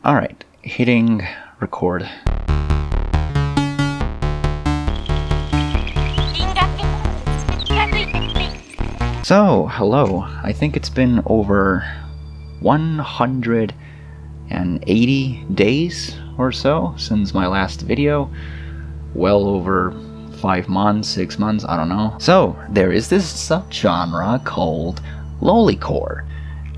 Alright, hitting record. So, hello. I think it's been over 180 days or so since my last video. Well over 5 months, 6 months, I don't know. So, there is this subgenre called Lolicore,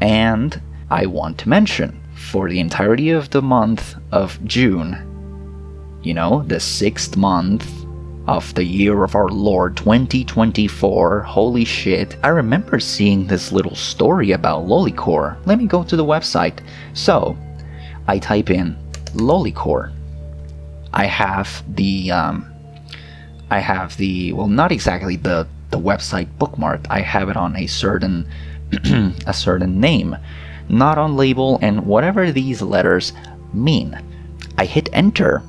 and I want to mention, for the entirety of the month of June, you know, the 6th month of the year of our Lord 2024, holy shit, I remember seeing this little story about Lolicore. Let me go to the website. So, I type in Lolicore. I have the, well, not exactly the website bookmarked. I have it on a certain, a certain name, not on label, and whatever these letters mean. I hit enter,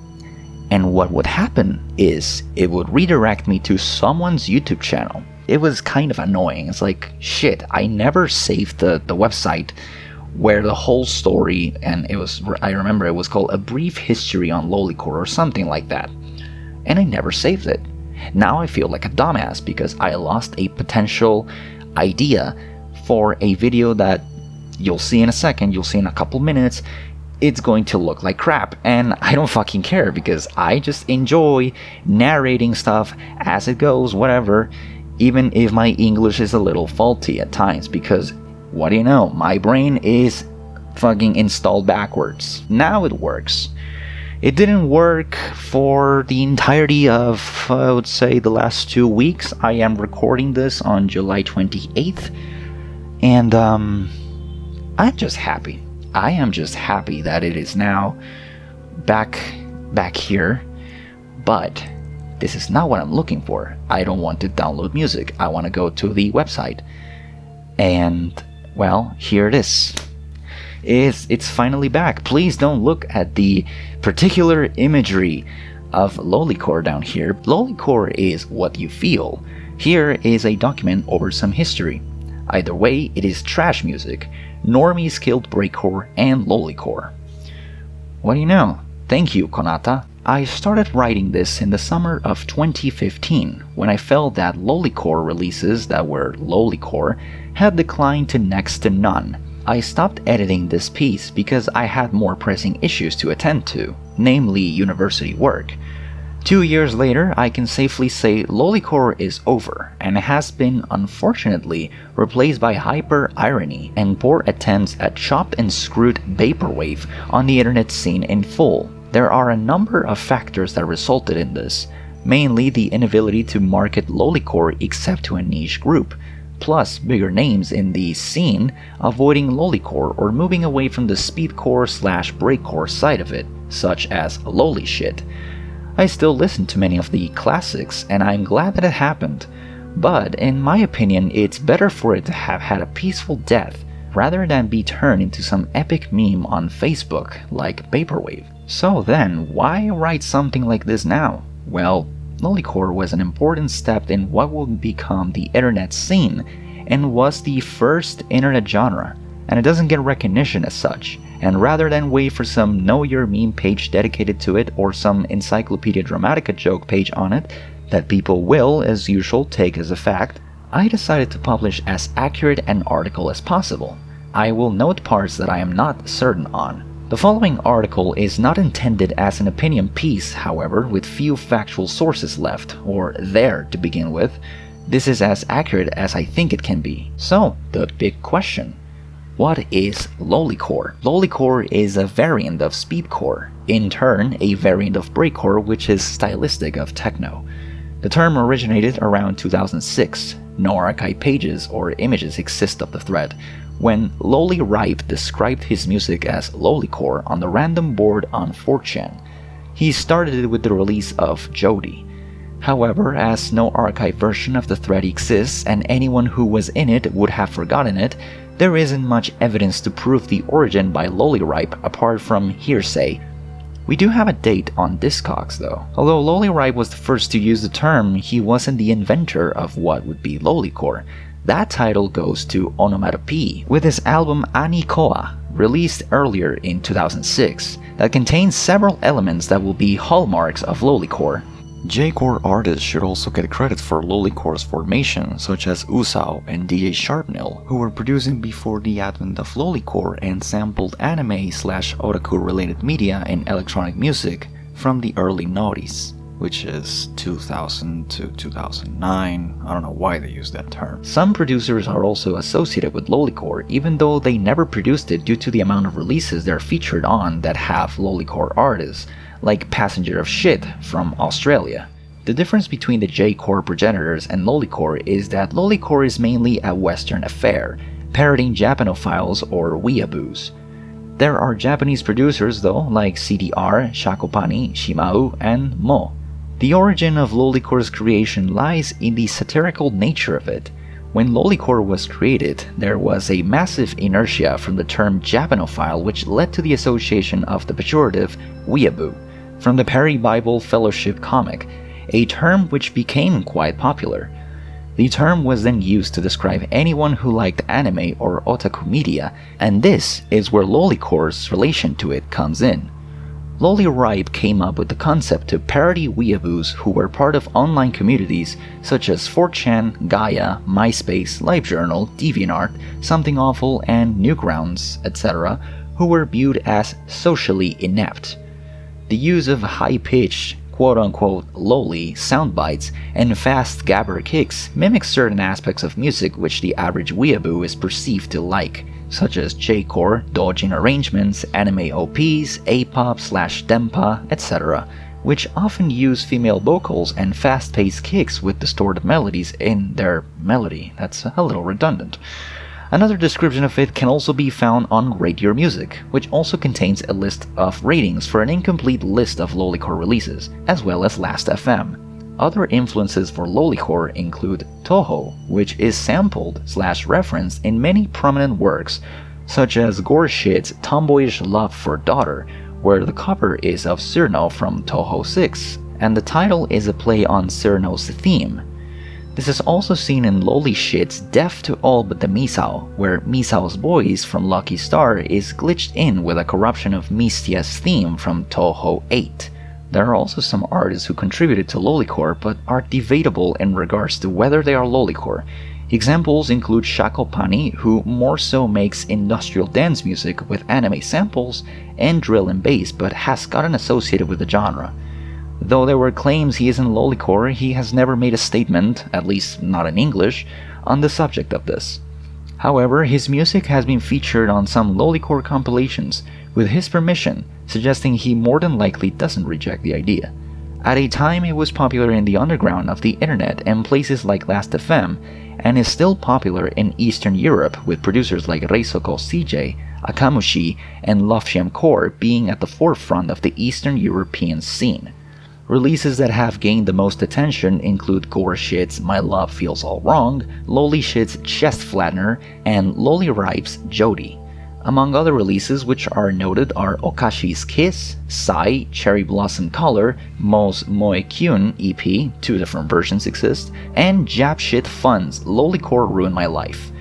and what would happen is it would redirect me to someone's YouTube channel. It was kind of annoying. It's like, shit, I never saved the website where the whole story, and it was, I remember it was called A Brief History on Lolicore or something like that. And I never saved it. Now I feel like a dumbass because I lost a potential idea for a video that you'll see in a second, you'll see in a couple minutes. It's going to look like crap, and I don't fucking care because I just enjoy narrating stuff as it goes, whatever, even if my English is a little faulty at times, because what do you know, my brain is fucking installed backwards. Now it works. It didn't work for the entirety of, I would say, the last 2 weeks. I am recording this on July 28th, and I'm just happy. I am just happy that it is now back here, but this is not what I'm looking for. I don't want to download music. I want to go to the website, and well, here it is. It's finally back. Please don't look at the particular imagery of Lolicore down here. Lolicore is what you feel. Here is a document over some history. Either way, it is trash music. Normies killed breakcore and Lolicore. What do you know? Thank you, Konata. I started writing this in the summer of 2015 when I felt that Lolicore releases that were Lolicore had declined to next to none. I stopped editing this piece because I had more pressing issues to attend to, namely university work. 2 years later, I can safely say Lolicore is over, and has been, unfortunately, replaced by hyper-irony and poor attempts at chopped and screwed vaporwave on the internet scene in full. There are a number of factors that resulted in this, mainly the inability to market Lolicore except to a niche group, plus bigger names in the scene avoiding Lolicore or moving away from the speedcore/breakcore side of it, such as Lolishit. I still listen to many of the classics, and I'm glad that it happened, but in my opinion it's better for it to have had a peaceful death rather than be turned into some epic meme on Facebook like Vaporwave. So then, why write something like this now? Well, Lolicore was an important step in what would become the internet scene, and was the first internet genre, and it doesn't get recognition as such. And rather than wait for some Know Your Meme page dedicated to it or some Encyclopedia Dramatica joke page on it that people will, as usual, take as a fact, I decided to publish as accurate an article as possible. I will note parts that I am not certain on. The following article is not intended as an opinion piece, however, with few factual sources left, or there to begin with. This is as accurate as I think it can be. So, the big question. What is Lolicore? Lolicore is a variant of speedcore, in turn a variant of breakcore, which is stylistic of techno. The term originated around 2006. No archive pages or images exist of the thread, when Loliripe described his music as Lolicore on the random board on 4chan. He started it with the release of Jody. However, as no archive version of the thread exists and anyone who was in it would have forgotten it, there isn't much evidence to prove the origin by Loliripe apart from hearsay. We do have a date on Discogs though. Although Loliripe was the first to use the term, he wasn't the inventor of what would be Lolicore. That title goes to Onomatopoeia with his album Anikoa, released earlier in 2006, that contains several elements that will be hallmarks of Lolicore. J-core artists should also get credit for Lolicore's formation, such as Usao and DJ Sharpnel, who were producing before the advent of Lolicore and sampled anime/otaku related media and electronic music from the early noughties, which is 2000 to 2009. I don't know why they use that term. Some producers are also associated with Lolicore, even though they never produced it due to the amount of releases they're featured on that have Lolicore artists, like Passenger of Shit from Australia. The difference between the J-core progenitors and Lolicore is that Lolicore is mainly a Western affair, parodying Japanophiles or weeaboos. There are Japanese producers though, like CDR, Shakopani, Shimau, and Mo. The origin of Lolicore's creation lies in the satirical nature of it. When Lolicore was created, there was a massive inertia from the term Japanophile, which led to the association of the pejorative weeaboo from the Perry Bible Fellowship comic, a term which became quite popular. The term was then used to describe anyone who liked anime or otaku media, and this is where Lolicore's relation to it comes in. Loliripe came up with the concept to parody weeaboos who were part of online communities such as 4chan, Gaia, MySpace, LiveJournal, DeviantArt, Something Awful, and Newgrounds, etc., who were viewed as socially inept. The use of high-pitched, quote-unquote loli soundbites and fast gabber kicks mimics certain aspects of music which the average weeaboo is perceived to like, such as J-core, doujin arrangements, anime OPs, A-pop/dempa, etc., which often use female vocals and fast-paced kicks with distorted melodies in their melody. That's a little redundant. Another description of it can also be found on Rate Your Music, which also contains a list of ratings for an incomplete list of Lolicore releases, as well as Last.fm. Other influences for Lolicore include Toho, which is sampled/referenced in many prominent works, such as Gore Shit's Tomboyish Love for Daughter, where the cover is of Cyrano from Toho 6, and the title is a play on Cyrano's theme. This is also seen in Loli Shit's Deaf to All But the Misao, where Misao's voice from Lucky Star is glitched in with a corruption of Mistia's theme from Toho 8. There are also some artists who contributed to Lolicore but are debatable in regards to whether they are Lolicore. Examples include Shakopani, who more so makes industrial dance music with anime samples and drill and bass but has gotten associated with the genre. Though there were claims he is in Lolicore, he has never made a statement, at least not in English, on the subject of this. However, his music has been featured on some Lolicore compilations, with his permission, suggesting he more than likely doesn't reject the idea. At a time it was popular in the underground of the internet and places like Last.fm, and is still popular in Eastern Europe with producers like Reisoko CJ, Akamushi, and Lofsham Core being at the forefront of the Eastern European scene. Releases that have gained the most attention include Gore Shit's My Love Feels All Wrong, Loli Shit's Chest Flattener, and Loliripe's Jody. Among other releases which are noted are Okashi's Kiss, Sai, Cherry Blossom Color, Mo's Moe Kyun EP, 2 different versions exist, and Jap Shit Fun's Lolicore Ruin My Life.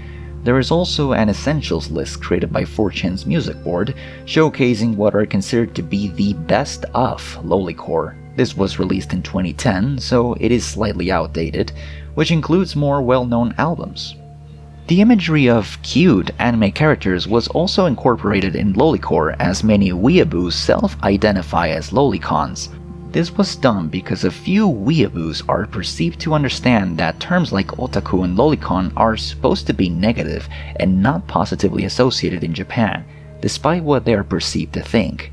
There is also an essentials list created by 4chan's music board, showcasing what are considered to be the best of Lolicore. This was released in 2010, so it is slightly outdated, which includes more well-known albums. The imagery of cute anime characters was also incorporated in Lolicore, as many weeaboos self-identify as lolicons. This was done because a few weeaboos are perceived to understand that terms like otaku and lolicon are supposed to be negative and not positively associated in Japan, despite what they are perceived to think.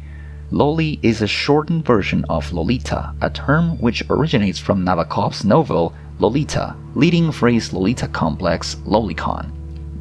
Loli is a shortened version of Lolita, a term which originates from Nabokov's novel Lolita, leading phrase Lolita complex lolicon.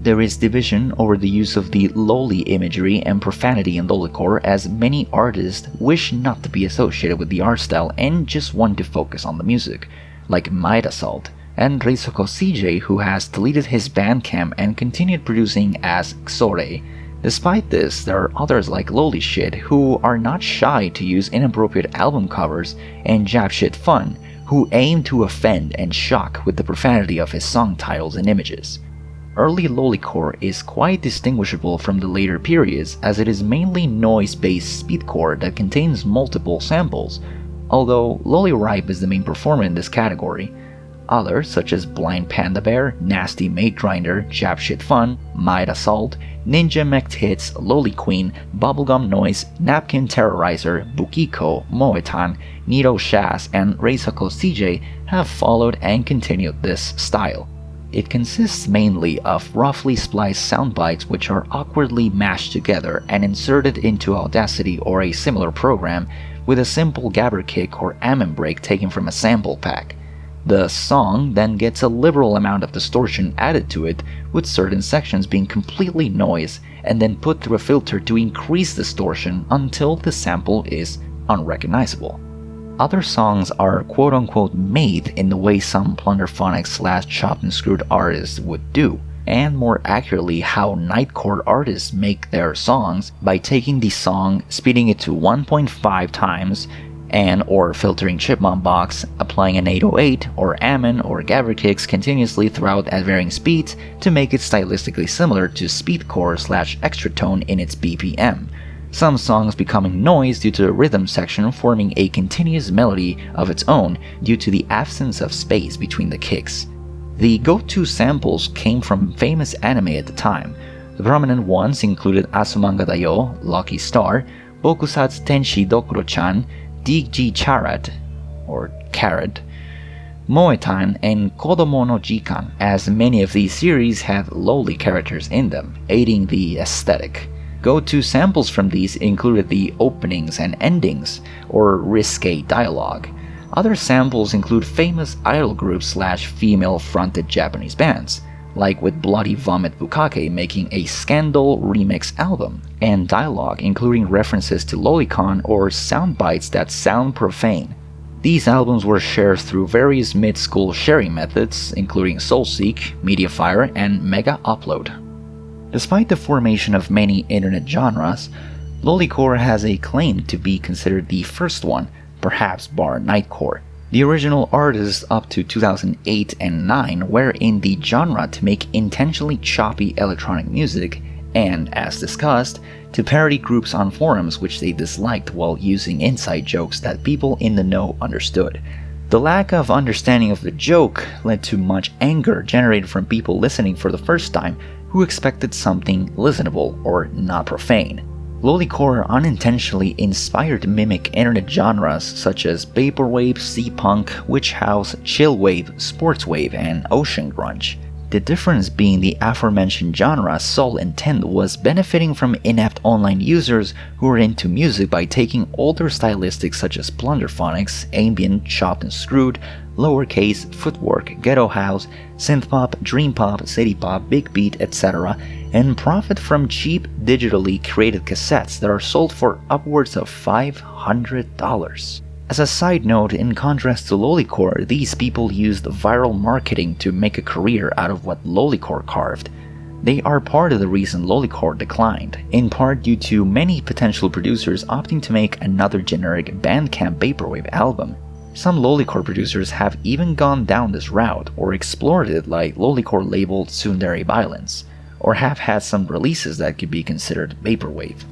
There is division over the use of the loli imagery and profanity in Lolicore, as many artists wish not to be associated with the art style and just want to focus on the music, like Might Assault, and Reisoko CJ, who has deleted his Bandcamp and continued producing as Xore. Despite this, there are others like Loli Shit who are not shy to use inappropriate album covers, and Jap Shit Fun, who aim to offend and shock with the profanity of his song titles and images. Early Lolicore is quite distinguishable from the later periods as it is mainly noise-based speedcore that contains multiple samples, although Loliripe is the main performer in this category. Others, such as Blind Panda Bear, Nasty Maid Grinder, Jap Shit Fun, Might Assault, Ninja Mech Hits, Loli Queen, Bubblegum Noise, Napkin Terrorizer, Bukiko, Moetan, Nito Shaz, and Reisako CJ have followed and continued this style. It consists mainly of roughly spliced sound bites which are awkwardly mashed together and inserted into Audacity or a similar program with a simple gabber kick or amen break taken from a sample pack. The song then gets a liberal amount of distortion added to it, with certain sections being completely noise and then put through a filter to increase distortion until the sample is unrecognizable. Other songs are quote-unquote made in the way some plunderphonics / chopped and screwed artists would do, and more accurately how nightcore artists make their songs by taking the song, speeding it to 1.5 times, and or filtering Chipmunk box, applying an 808 or amen or gabber kicks continuously throughout at varying speeds to make it stylistically similar to speedcore / extra tone in its BPM. Some songs becoming noise due to the rhythm section forming a continuous melody of its own due to the absence of space between the kicks. The go-to samples came from famous anime at the time. The prominent ones included Asumanga Dayo, Lucky Star, Bokusatsu Tenshi Dokuro-chan, Digi Charat, or Carrot, Moetan, and Kodomo no Jikan, as many of these series have lowly characters in them, aiding the aesthetic. Go-to samples from these included the openings and endings, or risque dialogue. Other samples include famous idol groups / female-fronted Japanese bands, like with Bloody Vomit Bukake making a Scandal remix album, and dialogue including references to lolicon or sound bites that sound profane. These albums were shared through various mid-school sharing methods, including SoulSeek, Mediafire, and Mega Upload. Despite the formation of many internet genres, Lolicore has a claim to be considered the first one, perhaps bar Nightcore. The original artists up to 2008 and 9 were in the genre to make intentionally choppy electronic music and, as discussed, to parody groups on forums which they disliked while using inside jokes that people in the know understood. The lack of understanding of the joke led to much anger generated from people listening for the first time who expected something listenable or not profane. Lolicore unintentionally inspired mimic internet genres such as vaporwave, sea-punk, witch house, chillwave, sportswave, and ocean grunge. The difference being the aforementioned genre's sole intent was benefiting from inept online users who were into music by taking older stylistics such as plunderphonics, ambient, chopped and screwed, lowercase, footwork, ghetto house, synthpop, dream pop, city pop, big beat, etc., and profit from cheap digitally created cassettes that are sold for upwards of $500. As a side note, in contrast to Lolicore, these people used viral marketing to make a career out of what Lolicore carved. They are part of the reason Lolicore declined, in part due to many potential producers opting to make another generic Bandcamp vaporwave album. Some Lolicore producers have even gone down this route or explored it, like Lolicore labeled Tsundere Violence, or have had some releases that could be considered vaporwave.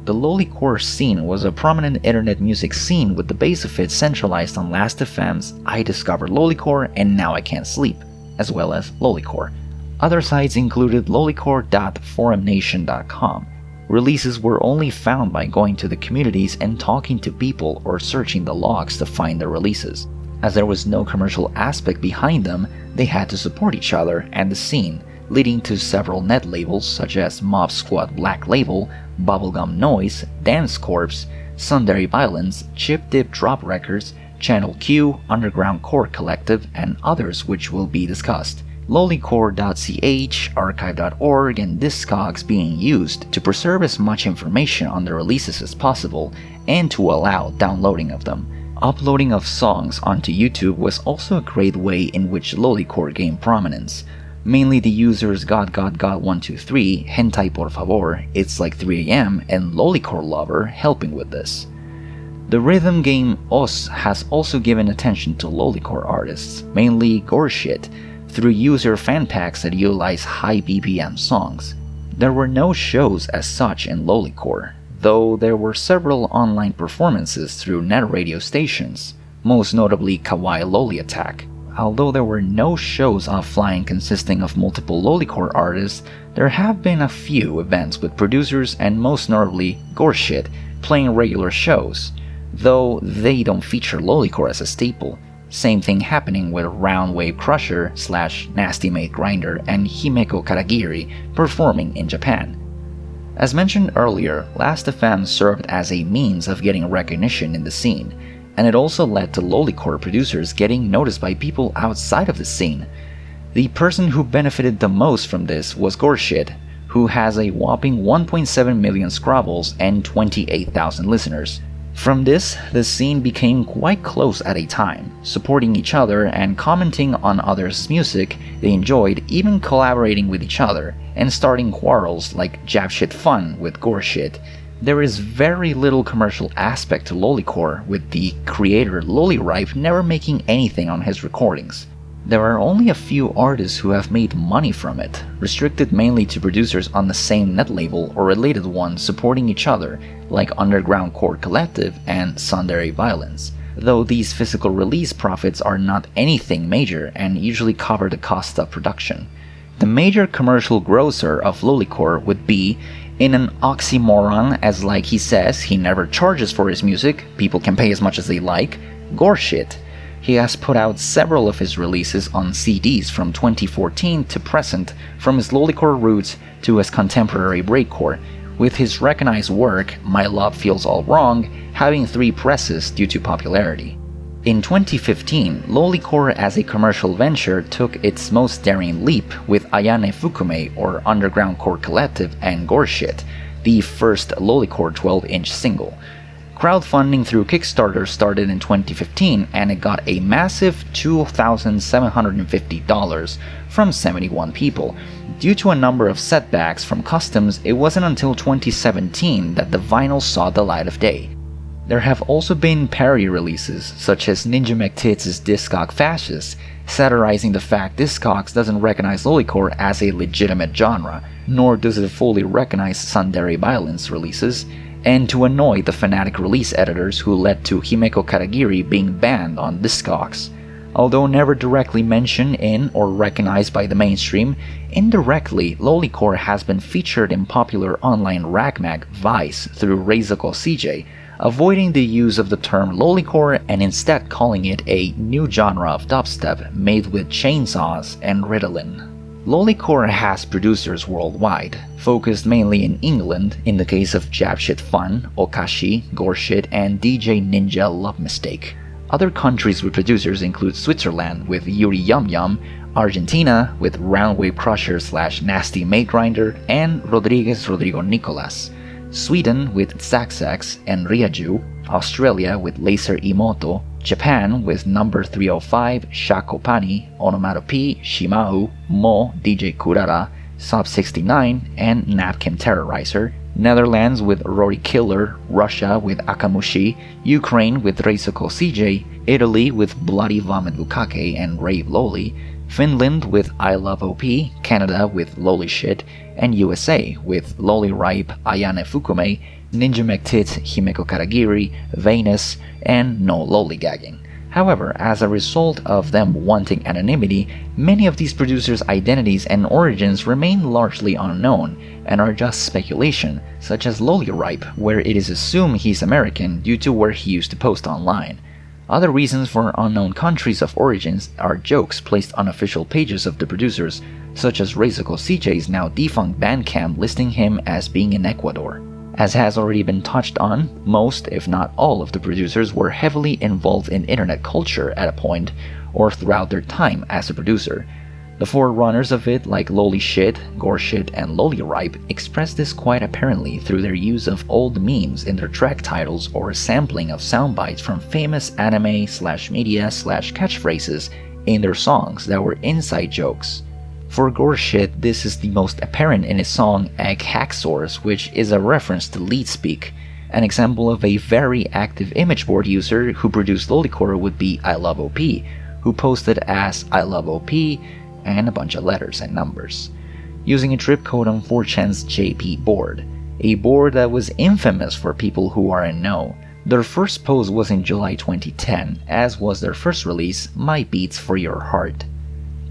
The Lolicore scene was a prominent internet music scene with the base of it centralized on Last.fm's I Discovered Lolicore and Now I Can't Sleep, as well as Lolicore. Other sites included lolicore.forumnation.com. Releases were only found by going to the communities and talking to people or searching the logs to find the releases. As there was no commercial aspect behind them, they had to support each other and the scene, leading to several net labels such as Mob Squad Black Label, Bubblegum Noise, Dance Corps, Tsundere Violence, Chip Dip Drop Records, Channel Q, Underground Core Collective, and others which will be discussed. Lolicore.ch, archive.org, and Discogs being used to preserve as much information on the releases as possible and to allow downloading of them. Uploading of songs onto YouTube was also a great way in which Lolicore gained prominence. Mainly the users God123, Hentai Por Favor, It's Like 3 AM, and Lolicore Lover helping with this. The rhythm game Os has also given attention to Lolicore artists, mainly Goreshit, through user fan packs that utilize high BPM songs. There were no shows as such in Lolicore, though there were several online performances through net radio stations, most notably Kawaii Loli Attack. Although there were no shows offline consisting of multiple Lolicore artists, there have been a few events with producers and most notably Goreshit playing regular shows, though they don't feature Lolicore as a staple. Same thing happening with Round Wave Crusher / Nasty Maid Grinder and Himeko Karagiri performing in Japan. As mentioned earlier, Last.fm served as a means of getting recognition in the scene, and it also led to Lolicore producers getting noticed by people outside of the scene. The person who benefited the most from this was Goreshit, who has a whopping 1.7 million scrobbles and 28,000 listeners. From this, the scene became quite close at a time, supporting each other and commenting on others' music they enjoyed, even collaborating with each other, and starting quarrels like Japshit Fun with Goreshit. There is very little commercial aspect to Lolicore, with the creator Loliripe never making anything on his recordings. There are only a few artists who have made money from it, restricted mainly to producers on the same net label or related ones supporting each other, like Underground Core Collective and Tsundere Violence, though these physical release profits are not anything major and usually cover the cost of production. The major commercial grosser of Lolicore would be, in an oxymoron as like he says he never charges for his music, people can pay as much as they like, Goreshit. He has put out several of his releases on CDs from 2014 to present, from his Lolicore roots to his contemporary breakcore, with his recognized work, My Love Feels All Wrong, having 3 presses due to popularity. In 2015, Lolicore as a commercial venture took its most daring leap with Ayane Fukume or Underground Core Collective and Goreshit, the first Lolicore 12-inch single. Crowdfunding through Kickstarter started in 2015 and it got a massive $2,750 from 71 people. Due to a number of setbacks from customs, it wasn't until 2017 that the vinyl saw the light of day. There have also been parody releases, such as Ninja McTits' Discog Fascist, satirizing the fact Discogs doesn't recognize Lolicore as a legitimate genre, nor does it fully recognize Tsundere Violence releases, and to annoy the fanatic release editors who led to Himeko Karagiri being banned on Discogs. Although never directly mentioned in or recognized by the mainstream, indirectly Lolicore has been featured in popular online rag mag Vice through Reizoko CJ, avoiding the use of the term Lolicore and instead calling it a new genre of dubstep made with chainsaws and Ritalin. Lolicore has producers worldwide, focused mainly in England in the case of Japshit Fun, Okashi, Goreshit, and DJ Ninja Love Mistake. Other countries with producers include Switzerland with Yuri Yum Yum, Argentina with Round Wave Crusher / Nasty Maid Grinder, and Rodrigo Nicolas, Sweden with Zaxax and Ryaju, Australia with Laser Imoto, Japan with Number 305, Shakopani, Onomatope, Shimau, Mo, DJ Kurara, Sub 69, and Napkin Terrorizer, Netherlands with Rory Killer, Russia with Akamushi, Ukraine with Reizoko CJ, Italy with Bloody Vomit Bukake and Rave Loli, Finland with I Love OP, Canada with Lolishit, and USA with Loliripe, Ayane Fukume, Ninja McTits, Himeko Karagiri, Venus, and No Lollygagging. However, as a result of them wanting anonymity, many of these producers' identities and origins remain largely unknown and are just speculation, such as Loliripe, where it is assumed he's American due to where he used to post online. Other reasons for unknown countries of origins are jokes placed on official pages of the producers, such as Reizoko CJ's now defunct Bandcamp listing him as being in Ecuador. As has already been touched on, most, if not all, of the producers were heavily involved in internet culture at a point or throughout their time as a producer. The forerunners of it, like Lolishit, Goreshit, and Loliripe, express this quite apparently through their use of old memes in their track titles or sampling of soundbites from famous anime/media/catchphrases in their songs that were inside jokes. For Goreshit, this is the most apparent in his song Egg Hacksaws, which is a reference to Leetspeak. An example of a very active image board user who produced Lolicore would be I Love OP, who posted as I Love OP, and a bunch of letters and numbers, using a trip code on 4chan's JP board, a board that was infamous for people who are in know. Their first post was in July 2010, as was their first release, My Beats for Your Heart.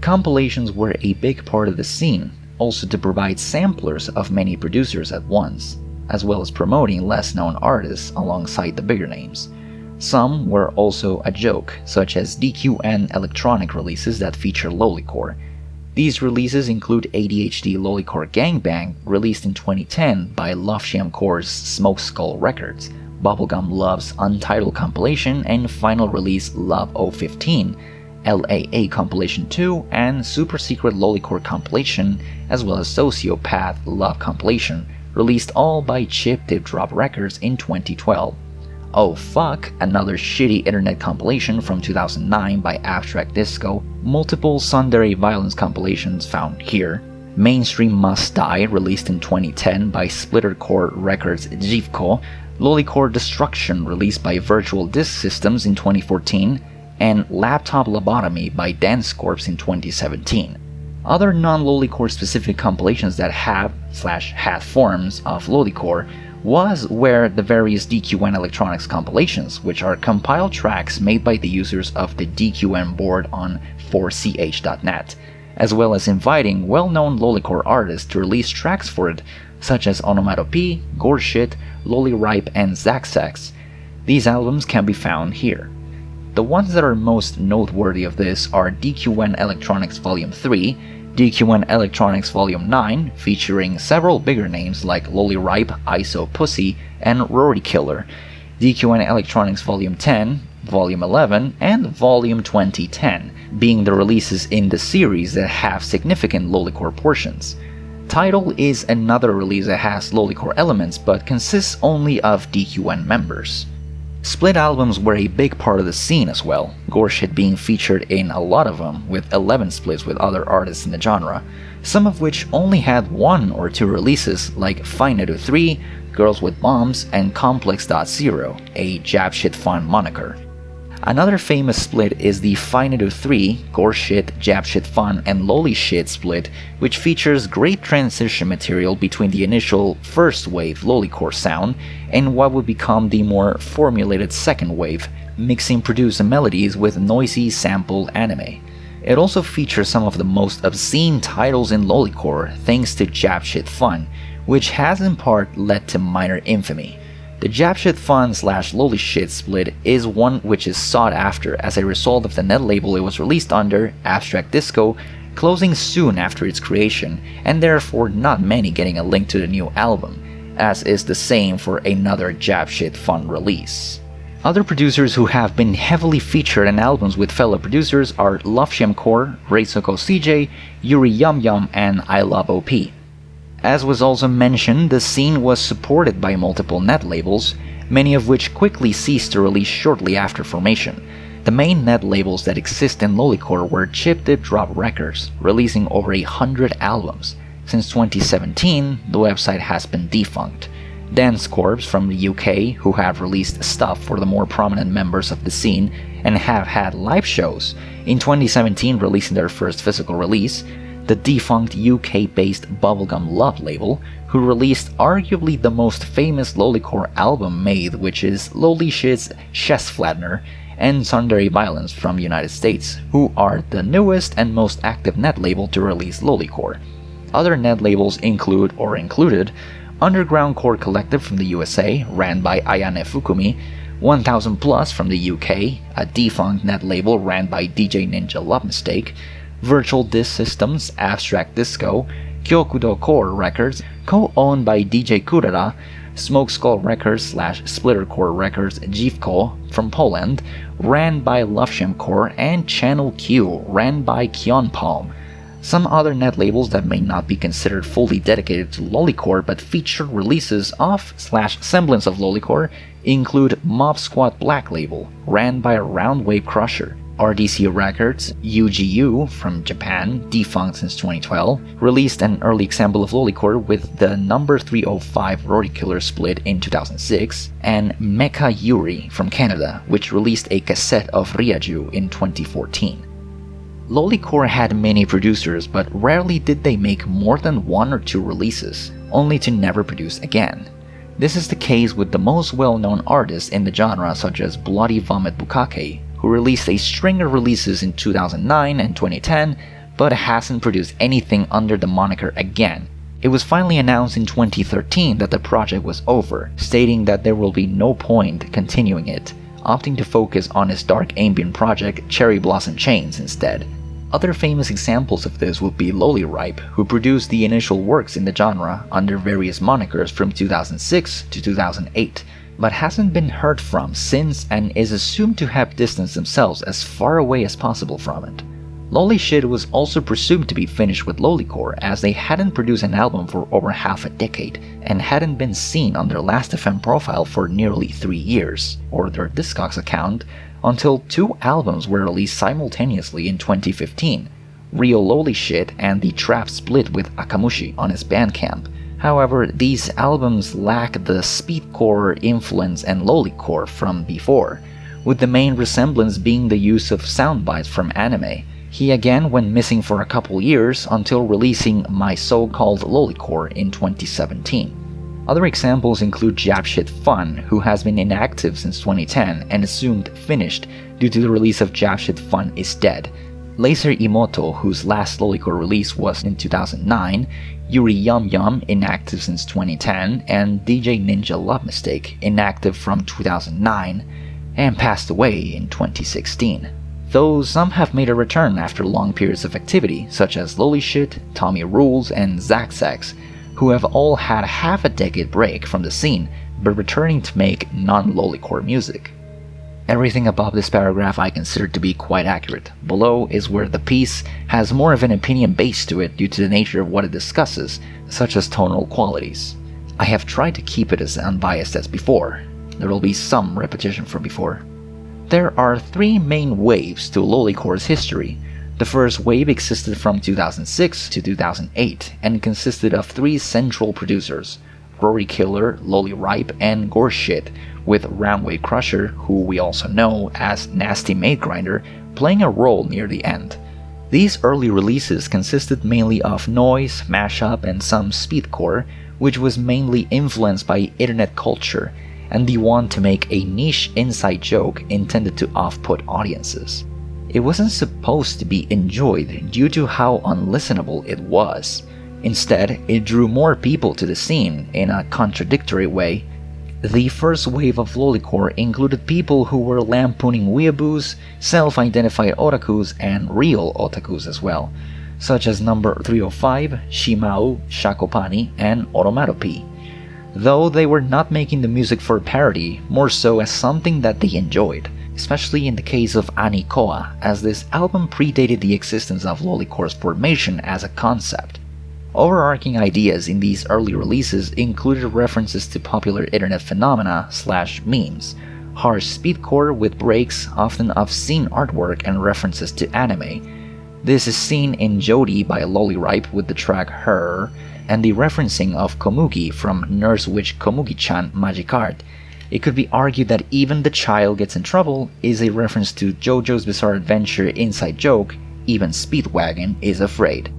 Compilations were a big part of the scene, also to provide samplers of many producers at once, as well as promoting less known artists alongside the bigger names. Some were also a joke, such as DQN electronic releases that feature Lolicore. These releases include ADHD Lolicore Gangbang, released in 2010 by Lofshamcore's Smoke Skull Records, Bubblegum Love's Untitled Compilation, and final release Love 015, LAA Compilation 2, and Super Secret Lolicore Compilation, as well as Sociopath Love Compilation, released all by Chip Dip Drop Records in 2012. Oh Fuck, another shitty internet compilation from 2009 by Abstract Disco, multiple Tsundere Violence compilations found here, Mainstream Must Die, released in 2010 by Splittercore Records Jivko, Lolicore Destruction, released by Virtual Disc Systems in 2014, and Laptop Lobotomy by Dance Corps in 2017. Other non-Lolicore specific compilations that have/had forms of Lolicore was where the various DQN Electronics compilations, which are compiled tracks made by the users of the DQN board on 4ch.net, as well as inviting well-known Lolicore artists to release tracks for it, such as Onomatopoeia, Goreshit, Loliripe, and Zaxax. These albums can be found here. The ones that are most noteworthy of this are DQN Electronics Volume 3, DQN Electronics Volume 9, featuring several bigger names like Loliripe, ISO Pussy, and Rory Killer, DQN Electronics Volume 10, Volume 11, and Volume 2010, being the releases in the series that have significant Lolicore portions. Title is another release that has Lolicore elements but consists only of DQN members. Split albums were a big part of the scene as well, Goreshit being featured in a lot of them, with 11 splits with other artists in the genre, some of which only had 1 or 2 releases like Finado 3, Girls with Bombs, and Complex.0, a Jab Shit Fun moniker. Another famous split is the Finado 3, Goreshit, Jab Shit Fun, and Loli Shit split, which features great transition material between the initial first wave Lolicore sound and what would become the more formulated second wave, mixing produced melodies with noisy sampled anime. It also features some of the most obscene titles in Lolicore thanks to Jab Shit Fun, which has in part led to minor infamy. The Jab Shit Fun/Loli Shit split is one which is sought after as a result of the net label it was released under, Abstract Disco, closing soon after its creation, and therefore not many getting a link to the new album, as is the same for another Jab Shit Fun release. Other producers who have been heavily featured in albums with fellow producers are Lofshamcore, Reisoko CJ, Yuri Yum Yum, and I Love OP. As was also mentioned, the scene was supported by multiple net labels, many of which quickly ceased to release shortly after formation. The main net labels that exist in Lolicore were Chip Dip Drop Records, releasing over 100 albums. Since 2017, the website has been defunct. Dance Corps from the UK, who have released stuff for the more prominent members of the scene and have had live shows, in 2017 releasing their first physical release. The defunct UK-based Bubblegum Love label, who released arguably the most famous Lolicore album made, which is Loli Shit's Chest Flattener, and Tsundere Violence from United States, who are the newest and most active net label to release Lolicore. Other net labels include, or included, Underground Core Collective from the USA, ran by Ayane Fukumi, 1000 Plus from the UK, a defunct net label ran by DJ Ninja Love Mistake, Virtual Disc Systems, Abstract Disco, Kyokudo Core Records, co-owned by DJ Kurara, Smoke Skull Records/Splittercore Records Jivko from Poland, ran by Lofshamcore, and Channel Q, ran by Kion Palm. Some other net labels that may not be considered fully dedicated to Lolicore but featured releases of/semblance of Lolicore include Mob Squad Black Label, ran by Roundwave Crusher, RDC Records, UGU from Japan, defunct since 2012, released an early example of Lolicore with the number 305 Rory Killer split in 2006, and Mecha Yuri from Canada, which released a cassette of Ryaju in 2014. Lolicore had many producers, but rarely did they make more than 1 or 2 releases, only to never produce again. This is the case with the most well-known artists in the genre, such as Bloody Vomit Bukake, who released a string of releases in 2009 and 2010, but hasn't produced anything under the moniker again. It was finally announced in 2013 that the project was over, stating that there will be no point continuing it, opting to focus on his dark ambient project Cherry Blossom Chains instead. Other famous examples of this would be Lolicore, who produced the initial works in the genre under various monikers from 2006 to 2008, but hasn't been heard from since and is assumed to have distanced themselves as far away as possible from it. Lolishit was also presumed to be finished with Lolicore, as they hadn't produced an album for over half a decade and hadn't been seen on their Last.fm profile for nearly 3 years, or their Discogs account, until 2 albums were released simultaneously in 2015, Real Lolishit and the Trap split with Akamushi on his Bandcamp. However, these albums lack the speedcore influence and Lolicore from before, with the main resemblance being the use of soundbites from anime. He again went missing for a couple years until releasing My So-Called Lolicore in 2017. Other examples include Japshit Fun, who has been inactive since 2010 and assumed finished due to the release of Japshit Fun is Dead, Laser Imoto, whose last Lolicore release was in 2009, Yuri Yum Yum, inactive since 2010, and DJ Ninja Love Mistake, inactive from 2009, and passed away in 2016. Though some have made a return after long periods of activity, such as Lolishit, Tommy Rules, and Zaxax, who have all had half a decade break from the scene, but returning to make non-Lolicore music. Everything above this paragraph I consider to be quite accurate. Below is where the piece has more of an opinion base to it due to the nature of what it discusses, such as tonal qualities. I have tried to keep it as unbiased as before. There will be some repetition from before. There are 3 main waves to Lolicore's history. The first wave existed from 2006 to 2008 and consisted of 3 central producers, Rory Killer, Loli Ripe, and Goreshit, with Ramway Crusher, who we also know as Nasty Maid Grinder, playing a role near the end. These early releases consisted mainly of noise, mashup, and some speedcore, which was mainly influenced by internet culture and the want to make a niche inside joke intended to off-put audiences. It wasn't supposed to be enjoyed due to how unlistenable it was. Instead, it drew more people to the scene in a contradictory way. The first wave of Lolicore included people who were lampooning weeaboos, self-identified otakus, and real otakus as well, such as number 305, Shimao, Shakopani, and Onomatope. Though they were not making the music for parody, more so as something that they enjoyed, especially in the case of Anikoa, as this album predated the existence of Lolicore's formation as a concept. Overarching ideas in these early releases included references to popular internet phenomena / memes, harsh speedcore with breaks, often obscene artwork and references to anime. This is seen in Jody by Loliripe with the track Her, and the referencing of Komugi from Nurse Witch Komugi-chan Magic Art. It could be argued that Even the Child Gets in Trouble is a reference to JoJo's Bizarre Adventure inside joke, Even Speedwagon is Afraid.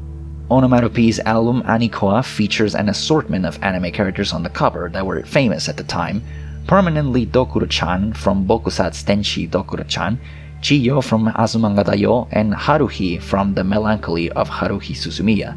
Onomatope's album Anikoa features an assortment of anime characters on the cover that were famous at the time, prominently Dokuro-chan from Bokusatsu Tenshi Dokuro-chan, Chiyo from Azumanga Daioh, and Haruhi from The Melancholy of Haruhi Suzumiya.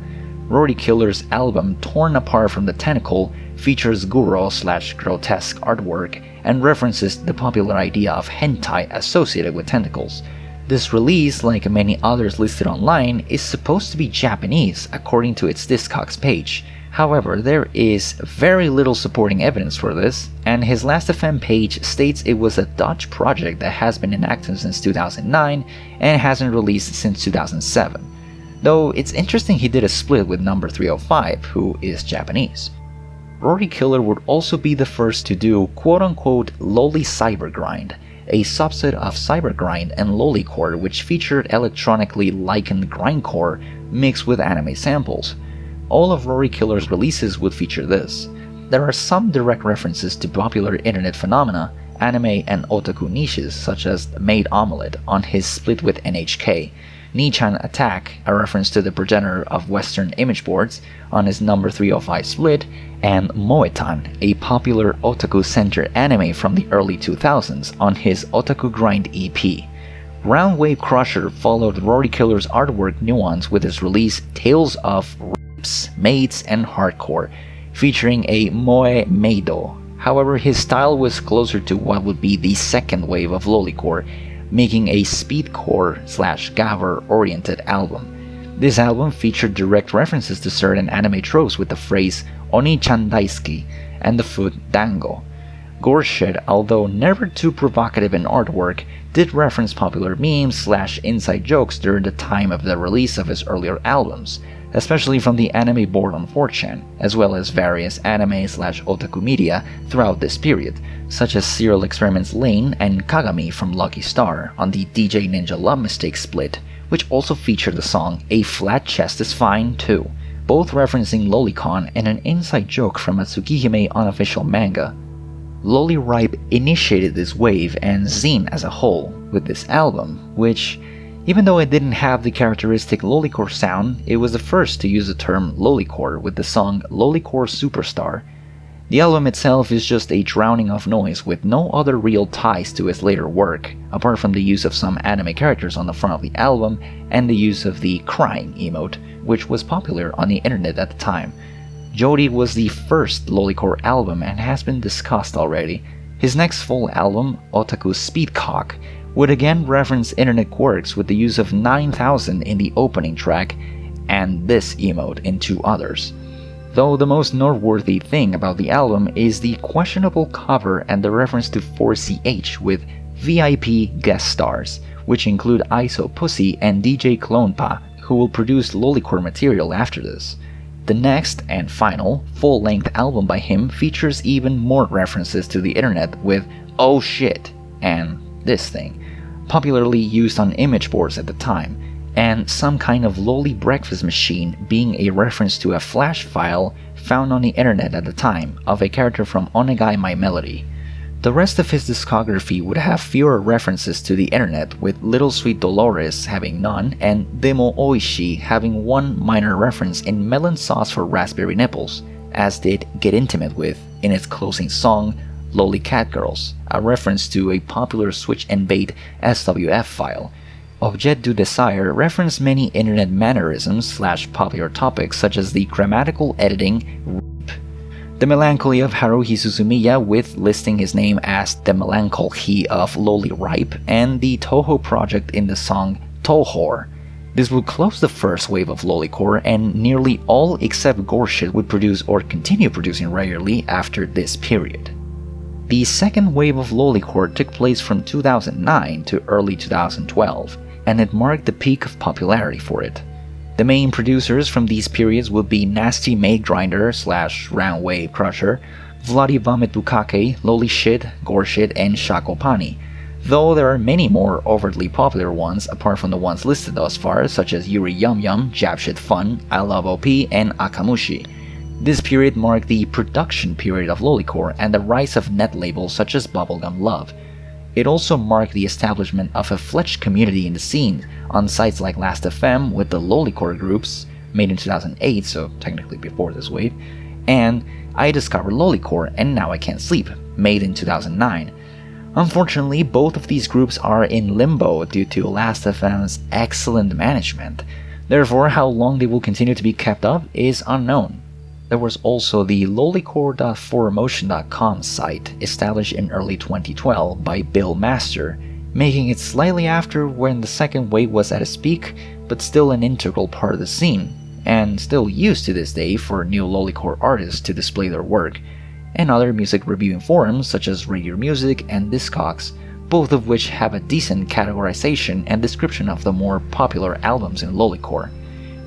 Rory Killer's album Torn Apart from the Tentacle features guro/grotesque artwork and references the popular idea of hentai associated with tentacles. This release, like many others listed online, is supposed to be Japanese according to its Discogs page. However, there is very little supporting evidence for this, and his Last.fm page states it was a Dutch project that has been inactive since 2009 and hasn't released since 2007. Though it's interesting he did a split with number 305, who is Japanese. Rory Killer would also be the first to do quote-unquote Loli Cybergrind, a subset of Cybergrind and Lolicore which featured electronically likened grindcore mixed with anime samples. All of Rory Killer's releases would feature this. There are some direct references to popular internet phenomena, anime and otaku niches such as Maid Omelette on his split with NHK, Nichan Attack, a reference to the progenitor of Western image boards, on his number 305 split, and Moetan, a popular otaku-centered anime from the early 2000s, on his Otaku Grind EP. Round Wave Crusher followed Rory Killer's artwork nuance with his release Tales of Rapes, Mates, and Hardcore, featuring a Moe Meido. However, his style was closer to what would be the second wave of Lolicore, making a speedcore/gabber oriented album. This album featured direct references to certain anime tropes with the phrase Oni-chan daisuki and the foot dango. Gorshed, although never too provocative in artwork, did reference popular memes/inside jokes during the time of the release of his earlier albums, especially from the anime board on 4chan, as well as various anime/otaku media throughout this period, such as Serial Experiments Lane and Kagami from Lucky Star on the DJ Ninja Love Mistake split, which also featured the song A Flat Chest is Fine Too, both referencing Lolicon and an inside joke from a Tsukihime unofficial manga. Loliripe initiated this wave and Zine as a whole with this album, which, even though it didn't have the characteristic Lolicore sound, it was the first to use the term Lolicore with the song Lolicore Superstar. The album itself is just a drowning of noise with no other real ties to its later work, apart from the use of some anime characters on the front of the album and the use of the crying emote, which was popular on the internet at the time. Jody was the first Lolicore album and has been discussed already. His next full album, Otaku Speedcock, would again reference internet quirks with the use of 9000 in the opening track and this emote in two others. Though the most noteworthy thing about the album is the questionable cover and the reference to 4CH with VIP guest stars, which include ISO Pussy and DJ Clonpa, who will produce Lolicore material after this. The next and final full-length album by him features even more references to the internet with Oh Shit and this thing, popularly used on image boards at the time, and some kind of loli breakfast machine being a reference to a flash file found on the internet at the time of a character from Onegai My Melody. The rest of his discography would have fewer references to the internet, with Little Sweet Dolores having none and Demo Oishi having one minor reference in Melon Sauce for Raspberry Nipples, as did Get Intimate With in its closing song Loli Catgirls, a reference to a popular Switch and Bait SWF file. Objet du Desire referenced many internet mannerisms/popular topics such as the grammatical editing REAP, the melancholy of Haruhi Suzumiya with listing his name as the melancholy of Loliripe, and the Toho project in the song Tohor. This would close the first wave of Lolicore, and nearly all except Gorshit would produce or continue producing regularly after this period. The second wave of Lolicore took place from 2009 to early 2012, and it marked the peak of popularity for it. The main producers from these periods would be Nasty Maid Grinder/Round Wave Crusher, Vladi Vomit Bukake, Loli Shit, Gorshit, and Shakopani, though there are many more overtly popular ones apart from the ones listed thus far, such as Yuri Yum Yum, Jab Shit Fun, I Love OP, and Akamushi. This period marked the production period of Lolicore and the rise of net labels such as Bubblegum Love. It also marked the establishment of a fledged community in the scene on sites like Last.fm with the Lolicore groups, made in 2008, so technically before this wave, and I Discovered Lolicore and Now I Can't Sleep, made in 2009. Unfortunately, both of these groups are in limbo due to Last.fm's excellent management. Therefore, how long they will continue to be kept up is unknown. There was also the lolicore.4emotion.com site, established in early 2012 by Bill Master, making it slightly after when the second wave was at its peak, but still an integral part of the scene, and still used to this day for new Lolicore artists to display their work, and other music reviewing forums such as Radio Music and Discogs, both of which have a decent categorization and description of the more popular albums in Lolicore.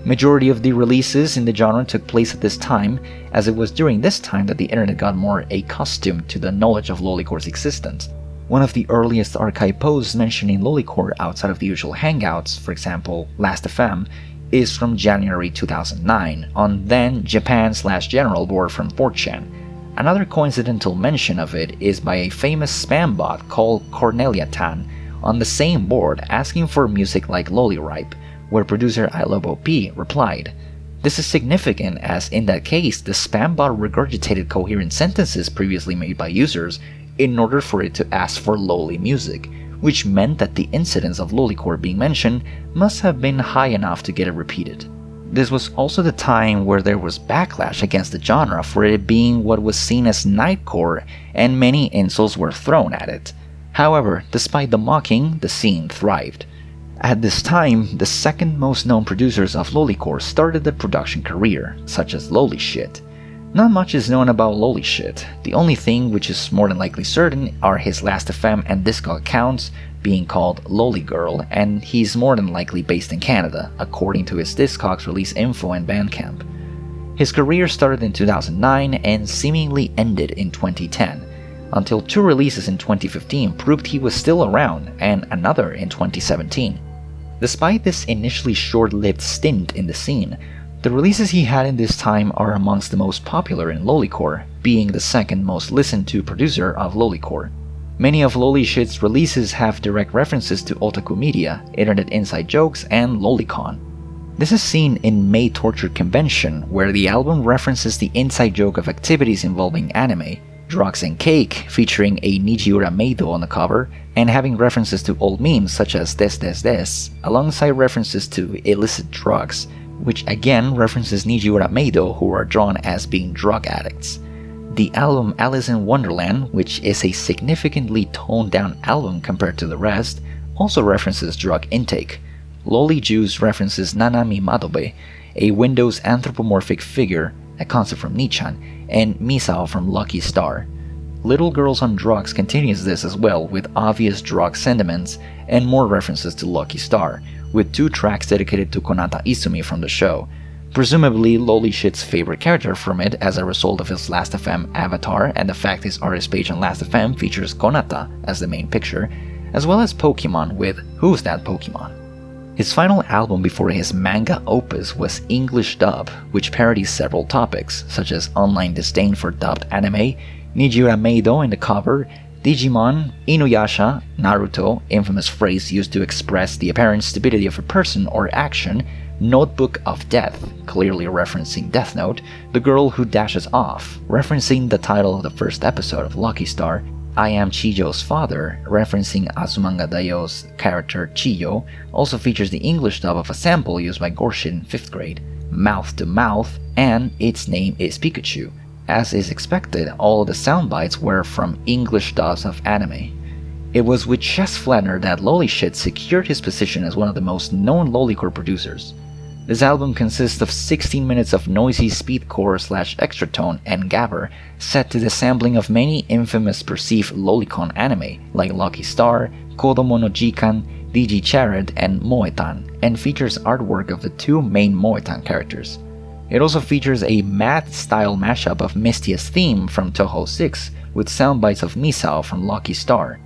Majority of the releases in the genre took place at this time, as it was during this time that the internet got more accustomed to the knowledge of Lolicore's existence. One of the earliest archive posts mentioning Lolicore outside of the usual hangouts, for example Last.fm, is from January 2009 on then Japan/General board from 4chan. Another coincidental mention of it is by a famous spam bot called Cornelia Tan on the same board asking for music like Loliripe, where producer I Love OP replied, "This is significant as in that case the spam bot regurgitated coherent sentences previously made by users in order for it to ask for loli music, which meant that the incidence of Lolicore being mentioned must have been high enough to get it repeated." This was also the time where there was backlash against the genre for it being what was seen as nightcore, and many insults were thrown at it. However, despite the mocking, the scene thrived. At this time, the second most known producers of Lolicore started their production career, such as Lolishit. Not much is known about Lolishit. The only thing which is more than likely certain are his Last.fm and Discog accounts being called Loligirl, and he's more than likely based in Canada, according to his Discogs release info and Bandcamp. His career started in 2009 and seemingly ended in 2010, until 2 releases in 2015 proved he was still around, and another in 2017. Despite this initially short-lived stint in the scene, the releases he had in this time are amongst the most popular in Lolicore, being the second most listened to producer of Lolicore. Many of Lolishit's releases have direct references to otaku media, internet inside jokes, and Lolicon. This is seen in May Torture Convention, where the album references the inside joke of activities involving anime, Drugs and Cake, featuring a Nijiura Meido on the cover, and having references to old memes such as Des, alongside references to illicit drugs, which again references Nijiura Meido, who are drawn as being drug addicts. The album Alice in Wonderland, which is a significantly toned down album compared to the rest, also references drug intake. Loli Juice references Nanami Madobe, a Windows anthropomorphic figure, a concept from Nichan, and Misao from Lucky Star. Little Girls on Drugs continues this as well, with obvious drug sentiments and more references to Lucky Star, with 2 tracks dedicated to Konata Izumi from the show, presumably Lolishit's favorite character from it as a result of his Last.fm avatar and the fact his artist page on Last.fm features Konata as the main picture, as well as Pokemon with Who's That Pokemon? His final album before his manga opus was English Dub, which parodies several topics, such as online disdain for dubbed anime, Nijiura Meido in the cover, Digimon, Inuyasha, Naruto, infamous phrase used to express the apparent stupidity of a person or action, Notebook of Death, clearly referencing Death Note, The Girl Who Dashes Off, referencing the title of the first episode of Lucky Star, I Am Chijo's Father, referencing Azumanga Daio's character Chiyo, also features the English dub of a sample used by Gorshit in 5th grade, Mouth to Mouth, and Its Name is Pikachu. As is expected, all of the soundbites were from English dubs of anime. It was with Chess Flanner that Lolishit secured his position as one of the most known Lolicore producers. This album consists of 16 minutes of noisy speedcore/extratone and gabber set to the sampling of many infamous perceived Lolicon anime like Lucky Star, Kodomo no Jikan, DG Chared, and Moetan, and features artwork of the 2 main Moetan characters. It also features a math-style mashup of Mistia's theme from Toho 6 with soundbites of Misao from Lucky Star.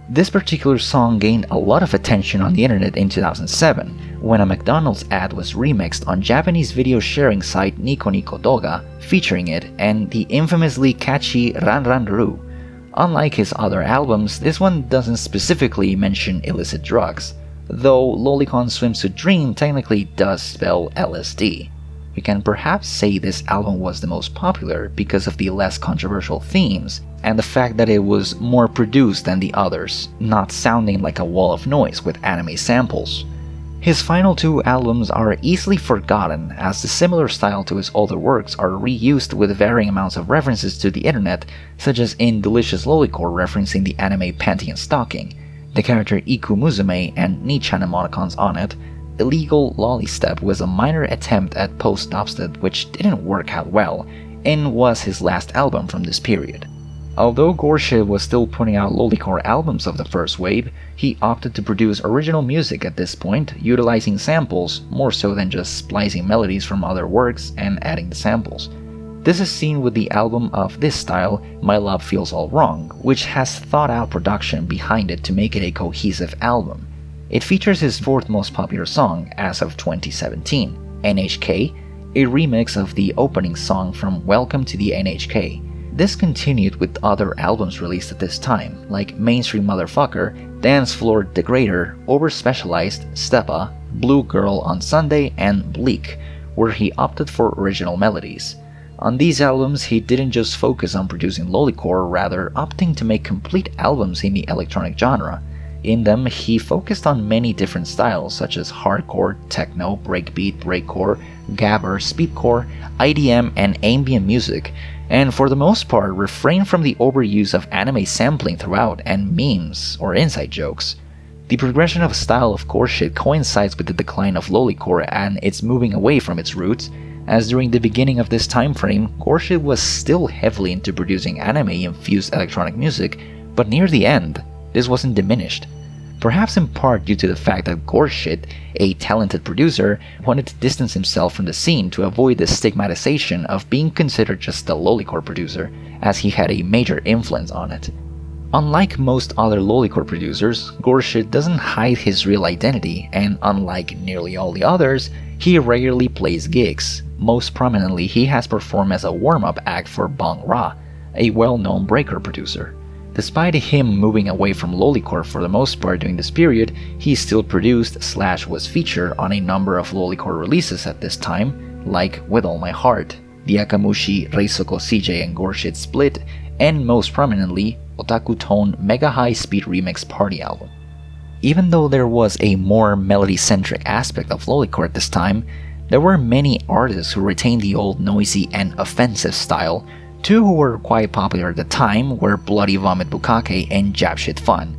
This particular song gained a lot of attention on the internet in 2007, when a McDonald's ad was remixed on Japanese video sharing site Nico Nico Doga, featuring it and the infamously catchy Ran Ran Ru. Unlike his other albums, this one doesn't specifically mention illicit drugs, though Lolicon Swimsuit Dream technically does spell LSD. We can perhaps say this album was the most popular because of the less controversial themes, and the fact that it was more produced than the others, not sounding like a wall of noise with anime samples. His final 2 albums are easily forgotten, as the similar style to his older works are reused with varying amounts of references to the internet, such as in Delicious Lolicore referencing the anime Panty and Stocking, the character Iku Musume and Nichan emoticons on it. Illegal Lollystep was a minor attempt at post-dubstep which didn't work out well, and was his last album from this period. Although Gorshit was still putting out Lolicore albums of the first wave, he opted to produce original music at this point, utilizing samples more so than just splicing melodies from other works and adding the samples. This is seen with the album of this style, My Love Feels All Wrong, which has thought-out production behind it to make it a cohesive album. It features his 4th most popular song as of 2017, NHK, a remix of the opening song from Welcome to the NHK. This continued with other albums released at this time, like Mainstream Motherfucker, Dance Floor Degrader, Overspecialized, Steppa, Blue Girl on Sunday, and Bleak, where he opted for original melodies. On these albums, he didn't just focus on producing Lolicore, rather opting to make complete albums in the electronic genre. In them, he focused on many different styles such as hardcore, techno, breakbeat, breakcore, gabber, speedcore, IDM, and ambient music, and for the most part refrained from the overuse of anime sampling throughout and memes or inside jokes. The progression of style of Goreshit coincides with the decline of Lolicore and its moving away from its roots, as during the beginning of this time frame, Goreshit was still heavily into producing anime-infused electronic music, but near the end, this wasn't diminished. Perhaps in part due to the fact that Goreshit, a talented producer, wanted to distance himself from the scene to avoid the stigmatization of being considered just a Lolicore producer, as he had a major influence on it. Unlike most other Lolicore producers, Goreshit doesn't hide his real identity, and unlike nearly all the others, he regularly plays gigs. Most prominently, he has performed as a warm-up act for Bong Ra, a well-known breaker producer. Despite him moving away from Lolicore for the most part during this period, he still produced/was featured on a number of Lolicore releases at this time, like With All My Heart, the Akamushi Reisoko CJ and Goreshit split, and most prominently, Otaku Tone Mega High Speed Remix Party album. Even though there was a more melody-centric aspect of Lolicore at this time, there were many artists who retained the old noisy and offensive style. Two who were quite popular at the time were Bloody Vomit Bukkake and Japshit Fun.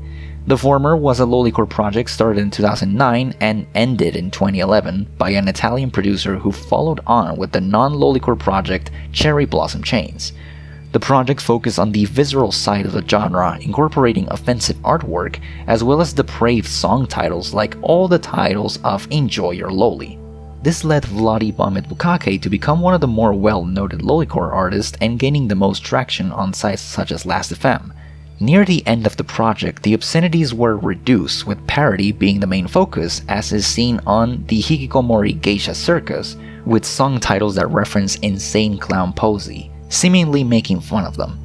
The former was a Lolicore project started in 2009 and ended in 2011 by an Italian producer who followed on with the non-Lolicore project Cherry Blossom Chains. The project focused on the visceral side of the genre, incorporating offensive artwork as well as depraved song titles like all the titles of Enjoy Your Loli. This led Bloody Vomit Bukkake to become one of the more well-noted Lolicore artists and gaining the most traction on sites such as Last.fm. Near the end of the project, the obscenities were reduced, with parody being the main focus, as is seen on the Hikikomori Geisha Circus, with song titles that reference insane clown Posey, seemingly making fun of them.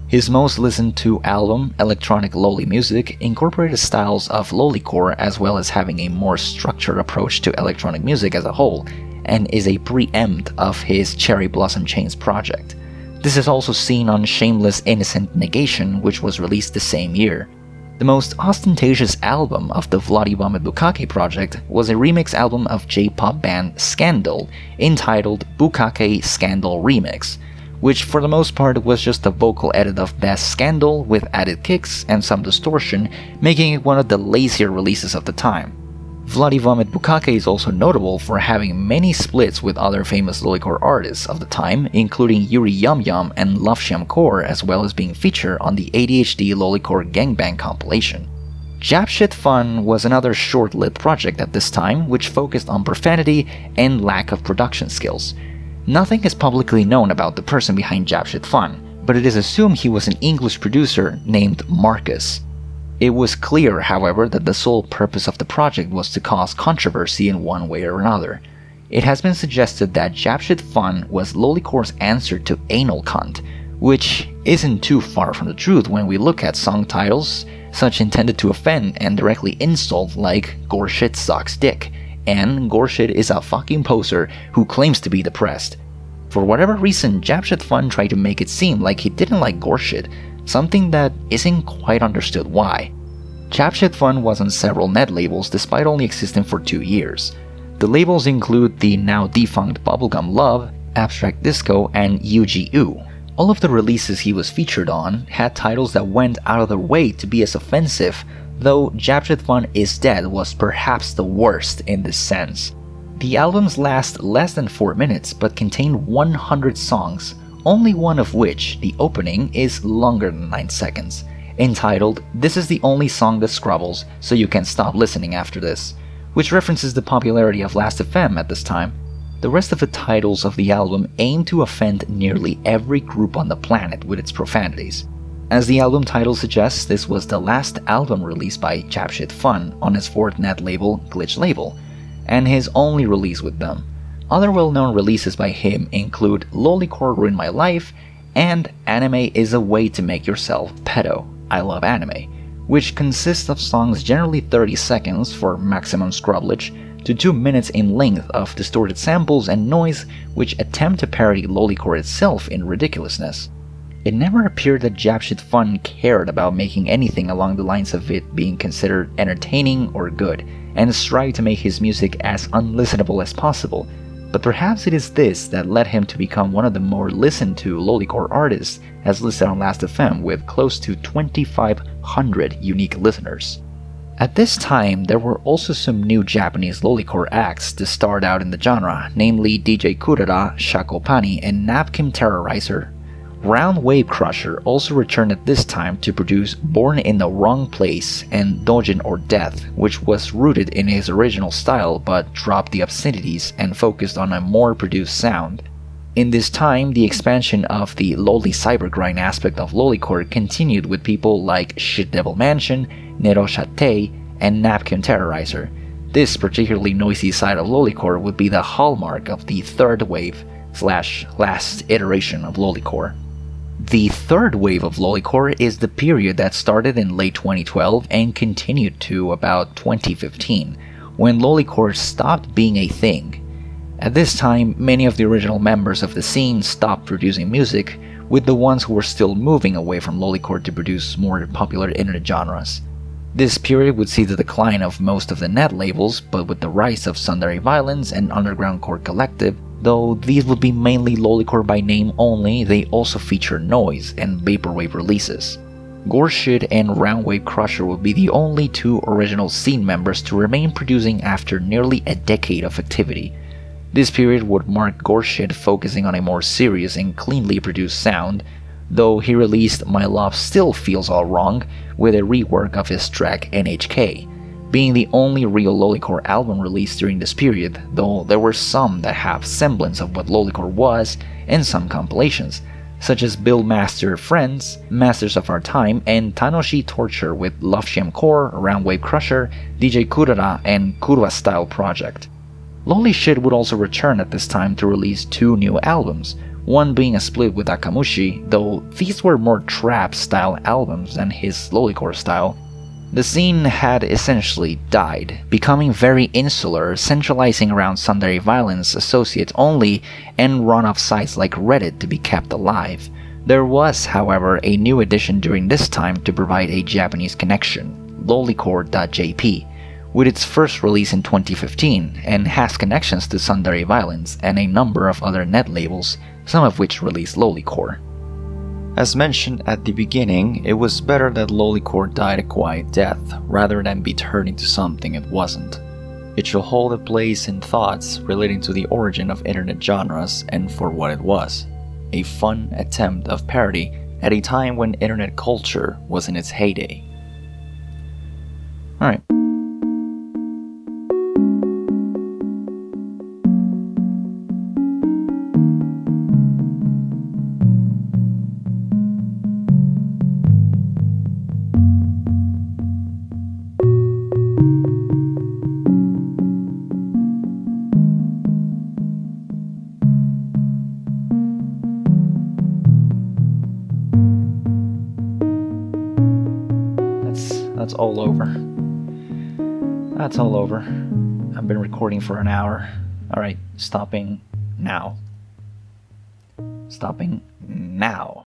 His most listened to album, Electronic Loli Music, incorporated styles of Lolicore as well as having a more structured approach to electronic music as a whole, and is a preempt of his Cherry Blossom Chains project. This is also seen on Shameless Innocent Negation, which was released the same year. The most ostentatious album of the Bloody Vomit Bukkake project was a remix album of J-pop band Scandal, entitled Bukkake Scandal Remix, which for the most part was just a vocal edit of Best Scandal with added kicks and some distortion, making it one of the lazier releases of the time. Bloody Vomit Bukkake is also notable for having many splits with other famous Lolicore artists of the time, including Yuri Yum Yum and Love Sham Core, as well as being featured on the ADHD Lolicore Gangbang compilation. Japshit Fun was another short-lived project at this time, which focused on profanity and lack of production skills. Nothing is publicly known about the person behind Japshit Fun, but it is assumed he was an English producer named Marcus. It was clear, however, that the sole purpose of the project was to cause controversy in one way or another. It has been suggested that Japshit Fun was Lolicore's answer to Anal Cunt, which isn't too far from the truth when we look at song titles such intended to offend and directly insult, like Goreshit Sucks Dick and Goreshit is a fucking poser who claims to be depressed. For whatever reason, Japshit Fun tried to make it seem like he didn't like Goreshit, something that isn't quite understood why. Japshit Fun was on several net labels despite only existing for 2 years. The labels include the now defunct Bubblegum Love, Abstract Disco, and UGU. All of the releases he was featured on had titles that went out of their way to be as offensive, though Japshit Fun Is Dead was perhaps the worst in this sense. The albums last less than 4 minutes but contain 100 songs, only one of which, the opening, is longer than 9 seconds, entitled This is the Only Song That Scrubbles, So You Can Stop Listening After This, which references the popularity of Last.fm at this time. The rest of the titles of the album aim to offend nearly every group on the planet with its profanities. As the album title suggests, this was the last album released by Japshit Fun on his fourth net label, Glitch Label, and his only release with them. Other well-known releases by him include Lolicore Ruin My Life and Anime is a Way to Make Yourself Pedo, I Love Anime, which consists of songs generally 30 seconds for maximum scrubbage, to 2 minutes in length of distorted samples and noise which attempt to parody Lolicore itself in ridiculousness. It never appeared that Japshit Fun cared about making anything along the lines of it being considered entertaining or good, and strived to make his music as unlistenable as possible, but perhaps it is this that led him to become one of the more listened to Lolicore artists, as listed on Last.fm with close to 2,500 unique listeners. At this time, there were also some new Japanese Lolicore acts to start out in the genre, namely DJ Kurara, Shakopani, and Napkin Terrorizer. Round Wave Crusher also returned at this time to produce Born in the Wrong Place and Dojin or Death, which was rooted in his original style but dropped the obscenities and focused on a more produced sound. In this time, the expansion of the loli cybergrind aspect of Lolicore continued with people like Shit Devil Mansion, Nero Shate, and Napkin Terrorizer. This particularly noisy side of Lolicore would be the hallmark of the third wave / last iteration of Lolicore. The third wave of Lolicore is the period that started in late 2012 and continued to about 2015, when Lolicore stopped being a thing. At this time, many of the original members of the scene stopped producing music, with the ones who were still moving away from Lolicore to produce more popular internet genres. This period would see the decline of most of the net labels, but with the rise of Sundari Violence and Underground Core Collective, though these would be mainly Lolicore by name only, they also feature noise and vaporwave releases. Goreshit and Roundwave Crusher would be the only two original scene members to remain producing after nearly a decade of activity. This period would mark Goreshit focusing on a more serious and cleanly produced sound, though he released My Love Still Feels All Wrong with a rework of his track NHK, being the only real Lolicore album released during this period, though there were some that have semblance of what Lolicore was and some compilations, such as Bill Master Friends, Masters of Our Time, and Tanoshi Torture with Love Sham Core, Roundwave Crusher, DJ Kurara, and Kurwa Style Project. Loli Shit would also return at this time to release 2 new albums, one being a split with Akamushi, though these were more trap style albums than his Lolicore style. The scene had essentially died, becoming very insular, centralizing around Sundari Violence associates only, and run off sites like Reddit to be kept alive. There was, however, a new addition during this time to provide a Japanese connection, lolicore.jp, with its first release in 2015, and has connections to Sundari Violence and a number of other net labels, some of which released Lolicore. As mentioned at the beginning, it was better that Lolicore died a quiet death, rather than be turned into something it wasn't. It shall hold a place in thoughts relating to the origin of internet genres and for what it was, a fun attempt of parody at a time when internet culture was in its heyday. Alright. That's all over. That's all over. I've been recording for an hour. Alright, stopping now. Stopping now.